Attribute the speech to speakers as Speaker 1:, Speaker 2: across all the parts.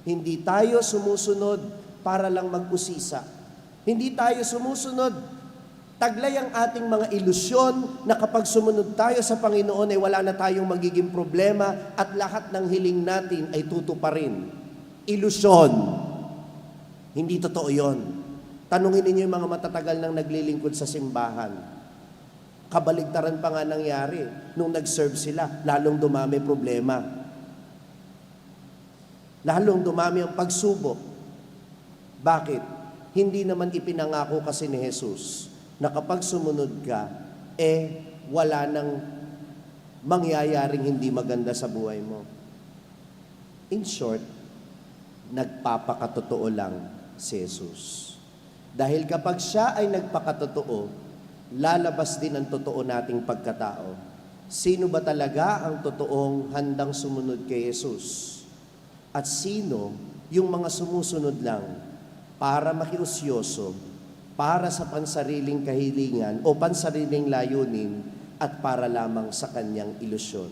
Speaker 1: Hindi tayo sumusunod para lang mag-usisa. Hindi tayo sumusunod taglay ang ating mga ilusyon na kapag sumunod tayo sa Panginoon ay wala na tayong magiging problema at lahat ng hiling natin ay tutuparin. Ilusyon. Hindi totoo yon. Tanungin ninyo yung mga matatagal nang naglilingkod sa simbahan. Kabaligtaran pa nga nangyari nung nag-serve sila, lalong dumami problema. Lalong dumami ang pagsubok. Bakit? Hindi naman ipinangako kasi ni Jesus na kapag sumunod ka, wala nang mangyayaring hindi maganda sa buhay mo. In short, nagpapakatotoo lang si Jesus. Dahil kapag siya ay nagpakatotoo, lalabas din ang totoo nating pagkatao. Sino ba talaga ang totoong handang sumunod kay Jesus? At sino yung mga sumusunod lang para makiusyoso, para sa pansariling kahilingan o pansariling layunin at para lamang sa kanyang ilusyon.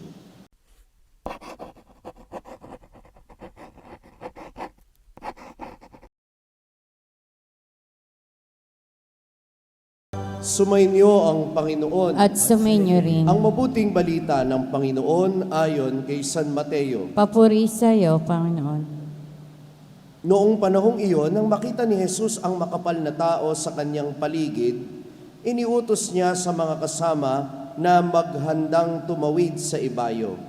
Speaker 1: Sumainyo ang Panginoon.
Speaker 2: At sumainyo rin.
Speaker 1: Ang mabuting balita ng Panginoon ayon kay San Mateo.
Speaker 2: Papuri sa iyo, Panginoon.
Speaker 1: Noong panahong iyon, nang makita ni Jesus ang makapal na tao sa kanyang paligid, iniutos niya sa mga kasama na maghandang tumawid sa ibayo.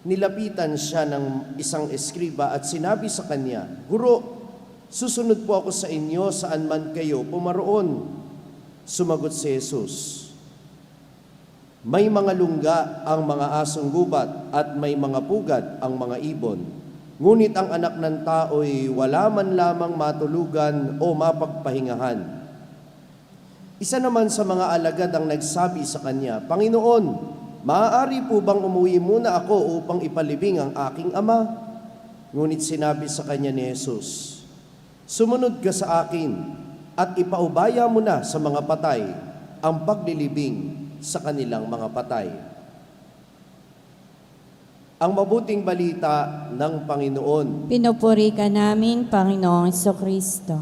Speaker 1: Nilapitan siya ng isang eskriba at sinabi sa kanya, "Guro, susunod po ako sa inyo saan man kayo pumaroon." Sumagot si Jesus, "May mga lungga ang mga asong gubat at may mga pugad ang mga ibon. Ngunit ang anak ng tao'y wala man lamang matulugan o mapagpahingahan." Isa naman sa mga alagad ang nagsabi sa kanya, "Panginoon, maaari po bang umuwi muna ako upang ipalibing ang aking ama?" Ngunit sinabi sa kanya ni Jesus, "Sumunod ka sa akin at ipaubaya mo na sa mga patay ang paglilibing sa kanilang mga patay." Ang mabuting balita ng Panginoon.
Speaker 2: Pinupuri ka namin, Panginoong Jesucristo.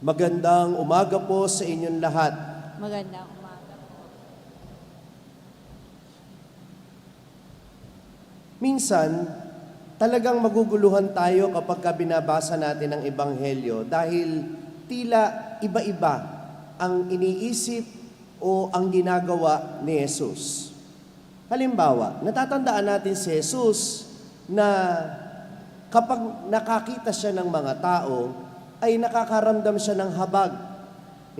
Speaker 1: Magandang umaga po sa inyong lahat.
Speaker 2: Magandang umaga po.
Speaker 1: Minsan, talagang maguguluhan tayo kapag binabasa natin ang Ebanghelyo dahil tila iba-iba ang iniisip o ang ginagawa ni Jesus. Halimbawa, natatandaan natin si Jesus na kapag nakakita siya ng mga tao, ay nakakaramdam siya ng habag.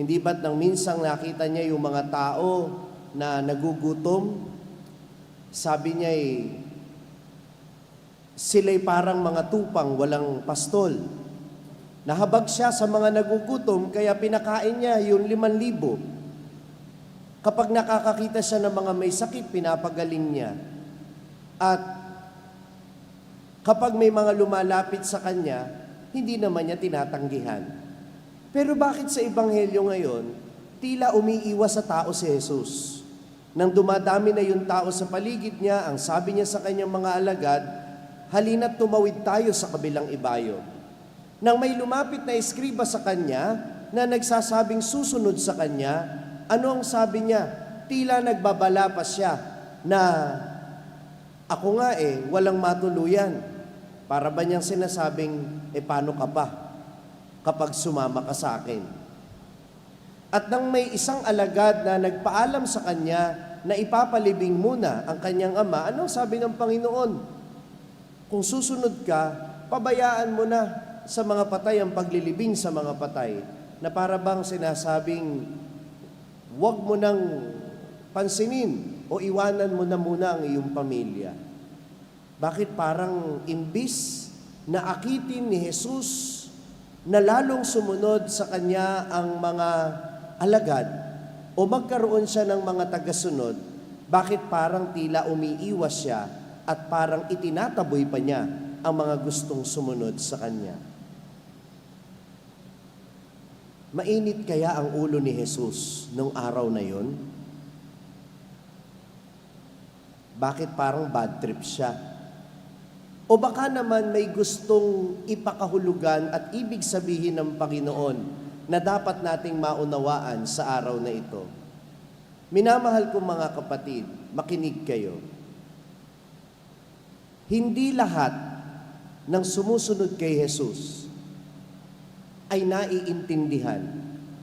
Speaker 1: Hindi ba't nang minsang nakita niya yung mga tao na nagugutom? Sabi niya sila'y parang mga tupang walang pastol. Nahabag siya sa mga nagugutom, kaya pinakain niya yung 5,000. Kapag nakakakita siya ng mga may sakit, pinapagaling niya. At kapag may mga lumalapit sa kanya, hindi naman niya tinatanggihan. Pero bakit sa Ebanghelyo ngayon, tila umiiwas sa tao si Jesus? Nang dumadami na yung tao sa paligid niya, ang sabi niya sa kanyang mga alagad, "Halina't tumawid tayo sa kabilang ibayo." Nang may lumapit na eskriba sa kanya, na nagsasabing susunod sa kanya, ano ang sabi niya? Tila nagbabala pa siya na, "Ako nga walang matuluyan." Para ba niyang sinasabing, paano ka pa kapag sumama ka sa akin? At nang may isang alagad na nagpaalam sa kanya na ipapalibing muna ang kanyang ama, anong sabi ng Panginoon? Kung susunod ka, pabayaan mo na sa mga patay ang paglilibing sa mga patay, na para bang sinasabing, huwag mo nang pansinin o iwanan mo na muna ang iyong pamilya. Bakit parang imbis na akitin ni Jesus na lalong sumunod sa kanya ang mga alagad o magkaroon siya ng mga tagasunod, bakit parang tila umiiwas siya at parang itinataboy pa niya ang mga gustong sumunod sa kanya? Mainit kaya ang ulo ni Jesus nung araw na yon? Bakit parang bad trip siya? O baka naman may gustong ipakahulugan at ibig sabihin ng Panginoon na dapat nating maunawaan sa araw na ito. Minamahal kong mga kapatid, makinig kayo. Hindi lahat ng sumusunod kay Jesus ay naiintindihan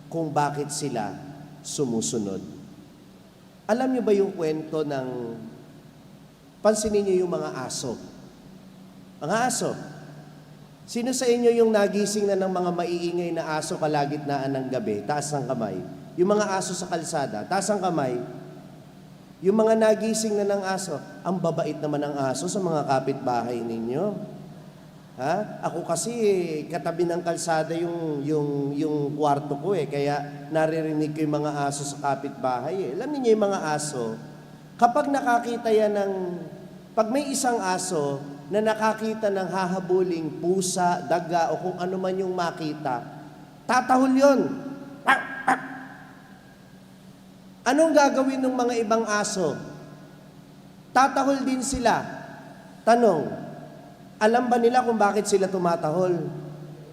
Speaker 1: kung bakit sila sumusunod. Alam niyo ba yung kwento ng, pansinin niyo yung mga aso. Mga aso. Sino sa inyo yung nagising na ng mga maiingay na aso kalagitnaan ng gabi? Taas ng kamay. Yung mga aso sa kalsada, taas ang kamay. Yung mga nagising na ng aso, ang babait naman ng aso sa mga kapitbahay ninyo. Ha? Ako kasi katabi ng kalsada yung kwarto ko kaya naririnig ko yung mga aso sa kapitbahay Alam niyo yung mga aso, kapag nakakita yan pag may isang aso na nakakita ng hahabuling pusa, daga o kung ano man yung makita, tatahol yun. Anong gagawin ng mga ibang aso? Tatahol din sila. Tanong, alam ba nila kung bakit sila tumatahol?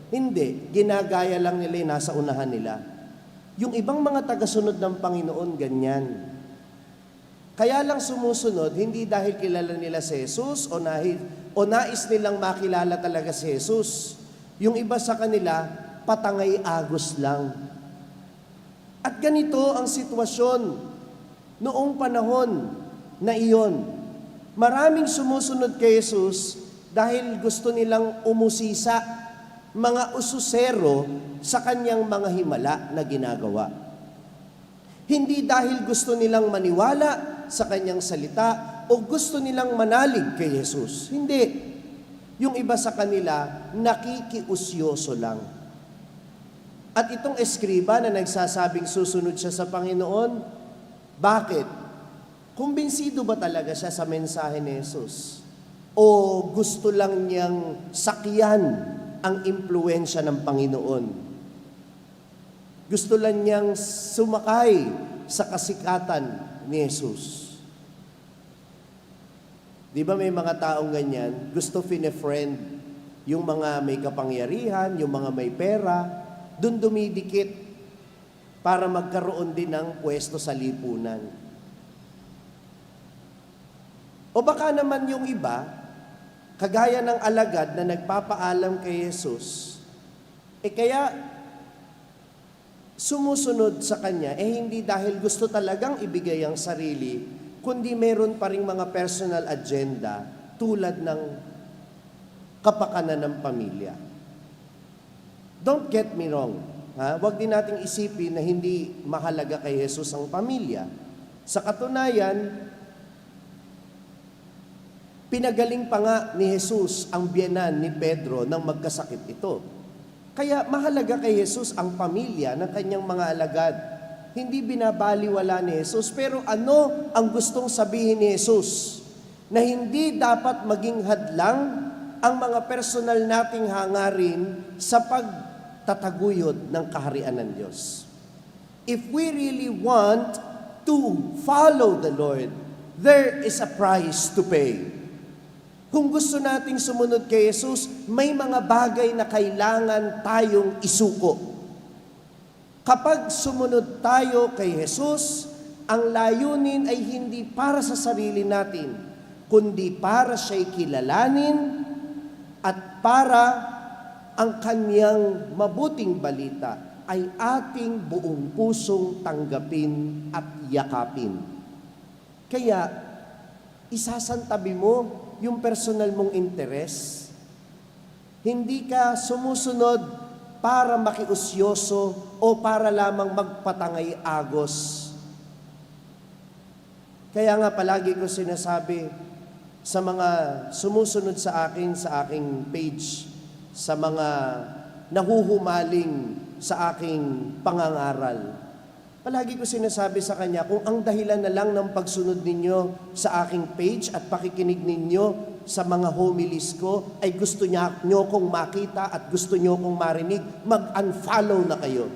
Speaker 1: Hindi. Ginagaya lang nila yung nasa unahan nila. Yung ibang mga tagasunod ng Panginoon, ganyan. Kaya lang sumusunod, hindi dahil kilala nila si Jesus o nais nilang makilala talaga si Jesus. Yung iba sa kanila, patangay-agos lang. At ganito ang sitwasyon noong panahon na iyon. Maraming sumusunod kay Jesus dahil gusto nilang umusisa, mga ususero sa kanyang mga himala na ginagawa. Hindi dahil gusto nilang maniwala sa kanyang salita o gusto nilang manalig kay Jesus. Hindi. Yung iba sa kanila, nakikiusyoso lang. At itong eskriba na nagsasabing susunod siya sa Panginoon, bakit? Kumbinsido ba talaga siya sa mensahe ni Jesus? O gusto lang niyang sakyan ang impluensya ng Panginoon? Gusto lang niyang sumakay sa kasikatan ni Jesus? Di ba may mga taong ganyan? Gusto fine-friend yung mga may kapangyarihan, yung mga may pera, doon dumidikit para magkaroon din ng pwesto sa lipunan. O baka naman yung iba, kagaya ng alagad na nagpapaalam kay Jesus, kaya sumusunod sa kanya, hindi dahil gusto talagang ibigay ang sarili, kundi meron pa ring mga personal agenda tulad ng kapakanan ng pamilya. Don't get me wrong. Huwag din nating isipin na hindi mahalaga kay Jesus ang pamilya. Sa katunayan, pinagaling pa nga ni Jesus ang biyenan ni Pedro nang magkasakit ito. Kaya mahalaga kay Jesus ang pamilya ng kanyang mga alagad. Hindi binabaliwala ni Jesus. Pero ano ang gustong sabihin ni Jesus? Na hindi dapat maging hadlang ang mga personal nating hangarin sa pagtataguyod ng kaharian ng Diyos. If we really want to follow the Lord, there is a price to pay. Kung gusto nating sumunod kay Jesus, may mga bagay na kailangan tayong isuko. Kapag sumunod tayo kay Jesus, ang layunin ay hindi para sa sarili natin, kundi para siya'y kilalanin at para ang kanyang mabuting balita ay ating buong pusong tanggapin at yakapin. Kaya, isasantabi mo yung personal mong interes. Hindi ka sumusunod para makiusyoso o para lamang magpatangay-agos. Kaya nga palagi ko sinasabi sa mga sumusunod sa aking page, sa mga nahuhumaling sa aking pangangaral, palagi ko sinasabi sa kanya, kung ang dahilan na lang ng pagsunod ninyo sa aking page at pakikinig ninyo sa mga homilies ko ay gusto nyo kong makita at gusto nyo kong marinig, mag-unfollow na kayo.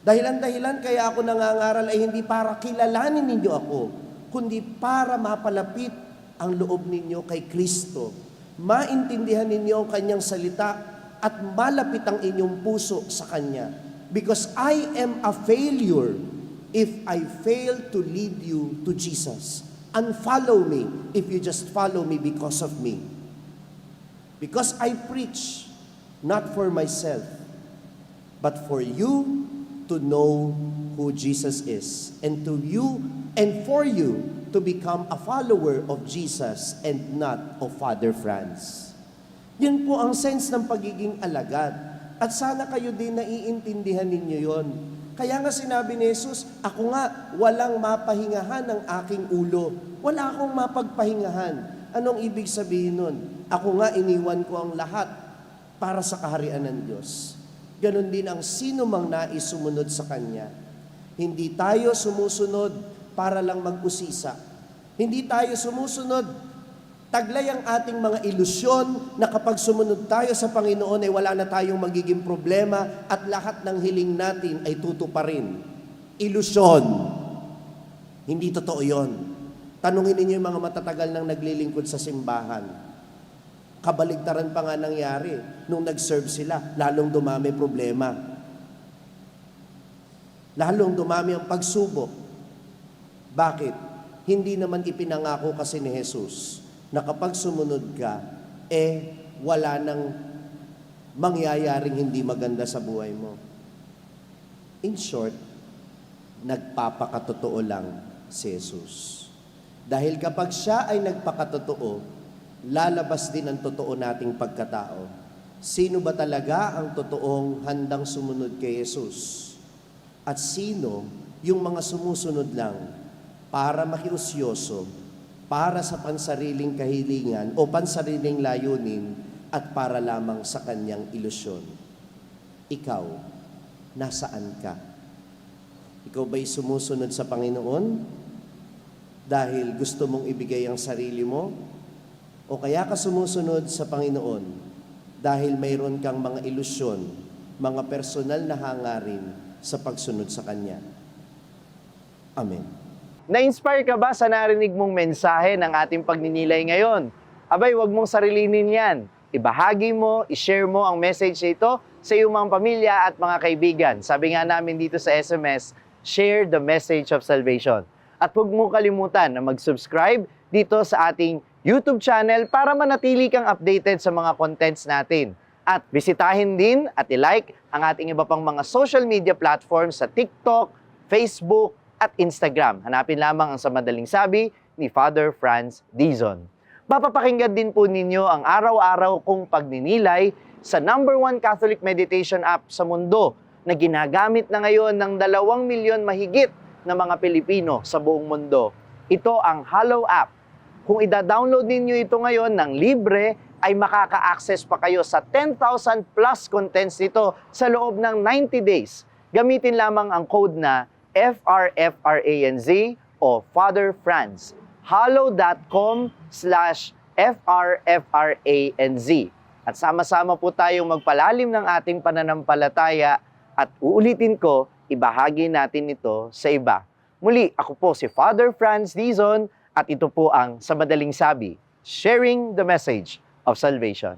Speaker 1: Dahilan kaya ako nangangaral ay hindi para kilalanin ninyo ako, kundi para mapalapit ang loob ninyo kay Kristo. maintindihan ninyo ang kanyang salita at malapit ang inyong puso sa kanya. Because I am a failure if I fail to lead you to Jesus. Unfollow me if you just follow me because of me. Because I preach not for myself, but for you to know who Jesus is, and for you to become a follower of Jesus and not of Father Franz. Yun po ang sense ng pagiging alagad. At sana kayo din naiintindihan ninyo yon. Kaya nga sinabi ni Jesus, ako nga walang mapahingahan ng aking ulo. Wala akong mapagpahingahan. Anong ibig sabihin nun? Ako nga iniwan ko ang lahat para sa kaharian ng Diyos. Ganon din ang sino mang nais sumunod sa Kanya. Hindi tayo sumusunod para lang mag-usisa. Hindi tayo sumusunod, taglay ang ating mga ilusyon na kapag sumunod tayo sa Panginoon ay wala na tayong magiging problema at lahat ng hiling natin ay tutuparin. Ilusyon. Hindi totoo yon. Tanungin ninyo yung mga matatagal nang naglilingkod sa simbahan. Kabaligtaran pa nga nangyari nung nag-serve sila, lalong dumami problema. Lalong dumami ang pagsubok. Bakit? Hindi naman ipinangako kasi ni Jesus na kapag sumunod ka, wala nang mangyayaring hindi maganda sa buhay mo. In short, nagpapakatotoo lang si Jesus. Dahil kapag siya ay nagpakatotoo, lalabas din ang totoo nating pagkatao. Sino ba talaga ang totoong handang sumunod kay Jesus? At sino yung mga sumusunod lang para makiusyoso, para sa pansariling kahilingan o pansariling layunin at para lamang sa kanyang ilusyon? Ikaw, nasaan ka? Ikaw ba'y sumusunod sa Panginoon dahil gusto mong ibigay ang sarili mo? O kaya ka sumusunod sa Panginoon dahil mayroon kang mga ilusyon, mga personal na hangarin sa pagsunod sa Kanya? Amen.
Speaker 3: Na-inspire ka ba sa narinig mong mensahe ng ating pagninilay ngayon? Abay, wag mong sarilinin yan. Ibahagi mo, ishare mo ang message nito sa iyong mga pamilya at mga kaibigan. Sabi nga namin dito sa SMS, share the message of salvation. At huwag mo kalimutan na mag-subscribe dito sa ating YouTube channel para manatili kang updated sa mga contents natin. At bisitahin din at i-like ang ating iba pang mga social media platforms sa TikTok, Facebook, at Instagram. Hanapin lamang ang Sa Madaling Sabi ni Father Franz Dizon. Mapapakinggan din po ninyo ang araw-araw kong pagninilay sa #1 Catholic meditation app sa mundo na ginagamit na ngayon ng 2 milyon mahigit na mga Pilipino sa buong mundo. Ito ang Hallow app. Kung ida-download ninyo ito ngayon ng libre, ay makaka-access pa kayo sa 10,000 plus contents nito sa loob ng 90 days. Gamitin lamang ang code na FRFRANZ o Father Franz. hallow.com/FRFRANZ. At sama-sama po tayong magpalalim ng ating pananampalataya at uulitin ko, ibahagi natin ito sa iba. Muli, ako po si Father Franz Dizon at ito po ang Sa Madaling Sabi, sharing the message of salvation.